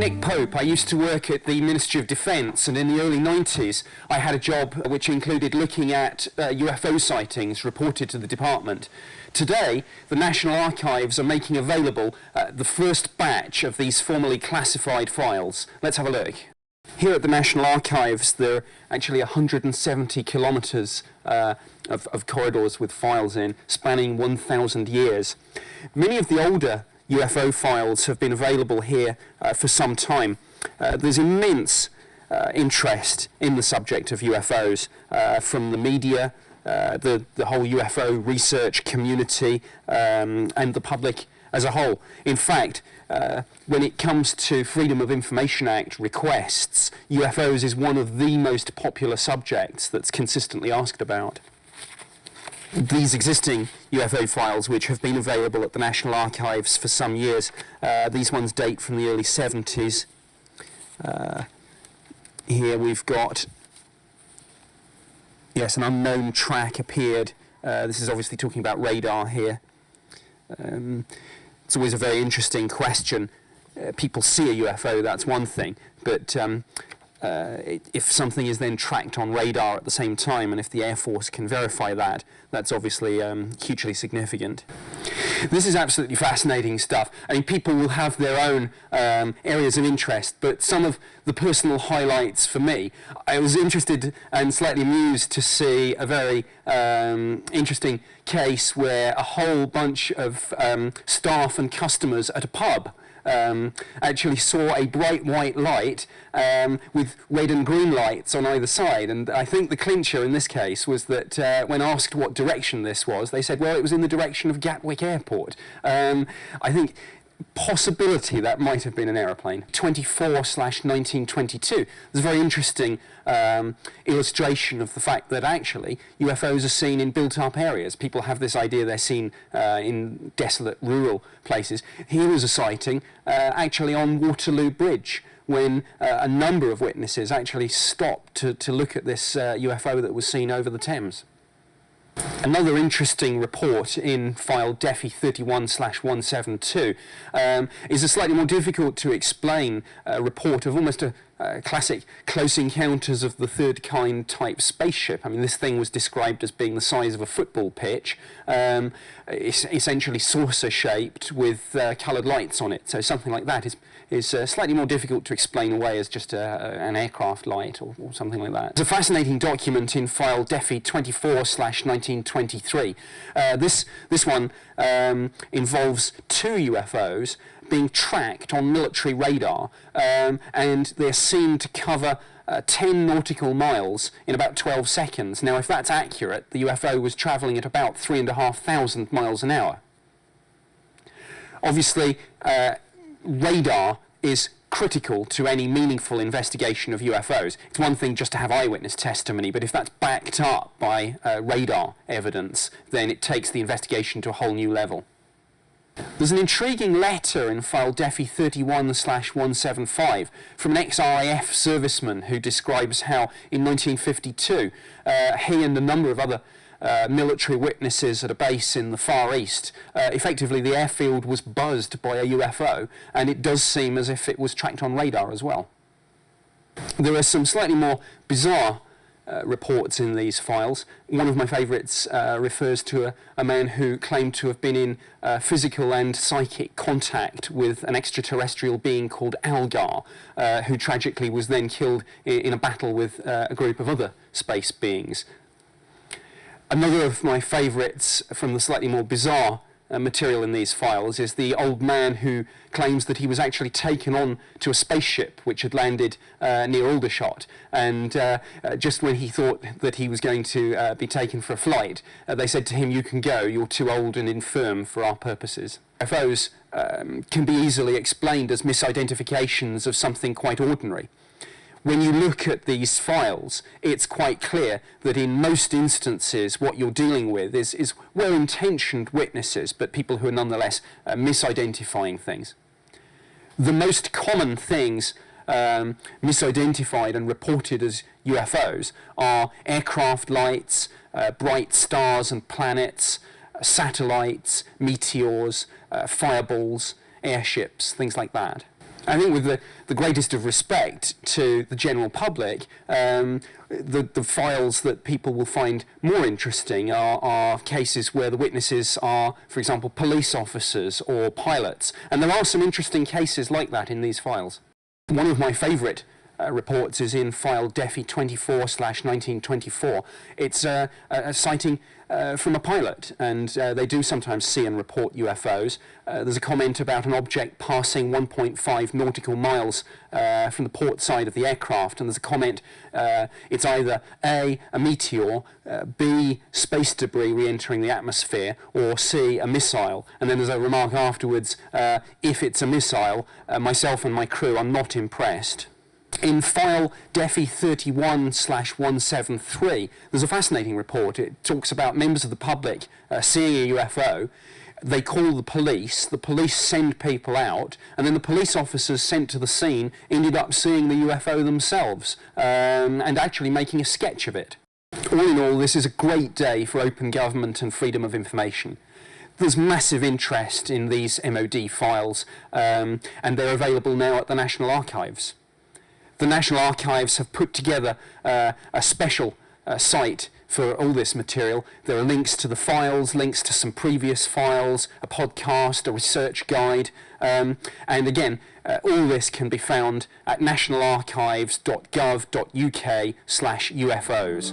Nick Pope. I used to work at the Ministry of Defence, and in the early 90s I had a job which included looking at UFO sightings reported to the department. Today, the National Archives are making available the first batch of these formally classified files. Let's have a look. Here at the National Archives there are actually 170 kilometres of corridors with files in, spanning 1,000 years. Many of the older UFO files have been available here for some time. There's immense interest in the subject of UFOs from the media, the whole UFO research community, and the public as a whole. In fact, when it comes to Freedom of Information Act requests, UFOs is one of the most popular subjects that's consistently asked about. These existing UFO files, which have been available at the National Archives for some years, these ones date from the early 70s. Here we've got, yes, an unknown track appeared. This is obviously talking about radar here. It's always a very interesting question. People see a UFO, that's one thing, but if something is then tracked on radar at the same time, and if the Air Force can verify that, that's obviously hugely significant. This is absolutely fascinating stuff. I mean, people will have their own areas of interest, but some of the personal highlights for me, I was interested and slightly amused to see a very interesting case where a whole bunch of staff and customers at a pub actually saw a bright white light with red and green lights on either side, and I think the clincher in this case was that when asked what direction this was, they said, well, it was in the direction of Gatwick Airport. I think possibility that might have been an aeroplane. 24/1922. There's a very interesting illustration of the fact that actually UFOs are seen in built-up areas. People have this idea they're seen in desolate rural places. Here was a sighting actually on Waterloo Bridge, when a number of witnesses actually stopped to look at this UFO that was seen over the Thames. Another interesting report in file DEFI 31/172 is a slightly more difficult to explain report of almost a classic close encounters of the third kind type spaceship. I mean, this thing was described as being the size of a football pitch, essentially saucer shaped with coloured lights on it. So something like that is slightly more difficult to explain away as just an aircraft light or something like that. There's a fascinating document in file DEFI 24/1923. This one involves two UFOs being tracked on military radar, and they're seen to cover 10 nautical miles in about 12 seconds. Now, if that's accurate, the UFO was travelling at about 3,500 miles an hour. Obviously, radar is critical to any meaningful investigation of UFOs. It's one thing just to have eyewitness testimony, but if that's backed up by radar evidence, then it takes the investigation to a whole new level. There's an intriguing letter in file DEFI 31/175 from an ex-RAF serviceman who describes how in 1952 he and a number of other military witnesses at a base in the Far East, effectively the airfield was buzzed by a UFO, and it does seem as if it was tracked on radar as well. There are some slightly more bizarre reports in these files. One of my favourites refers to a man who claimed to have been in physical and psychic contact with an extraterrestrial being called Algar, who tragically was then killed in a battle with a group of other space beings. Another of my favourites from the slightly more bizarre material in these files is the old man who claims that he was actually taken on to a spaceship which had landed near Aldershot, and just when he thought that he was going to be taken for a flight, they said to him, "You can go, you're too old and infirm for our purposes." UFOs can be easily explained as misidentifications of something quite ordinary. When you look at these files, it's quite clear that in most instances what you're dealing with is well-intentioned witnesses, but people who are nonetheless misidentifying things. The most common things misidentified and reported as UFOs are aircraft lights, bright stars and planets, satellites, meteors, fireballs, airships, things like that. I think with the greatest of respect to the general public, the files that people will find more interesting are cases where the witnesses are, for example, police officers or pilots. And there are some interesting cases like that in these files. One of my favourite reports is in file DEFI 24/1924. It's a sighting from a pilot, and they do sometimes see and report UFOs. There's a comment about an object passing 1.5 nautical miles from the port side of the aircraft, and there's a comment, it's either A, a meteor, B, space debris re-entering the atmosphere, or C, a missile. And then there's a remark afterwards, if it's a missile, myself and my crew are not impressed. In file DEFI 31/173, there's a fascinating report. It talks about members of the public seeing a UFO. They call the police send people out, and then the police officers sent to the scene ended up seeing the UFO themselves and actually making a sketch of it. All in all, this is a great day for open government and freedom of information. There's massive interest in these MOD files, and they're available now at the National Archives. The National Archives have put together a special site for all this material. There are links to the files, links to some previous files, a podcast, a research guide, and again, all this can be found at nationalarchives.gov.uk/UFOs.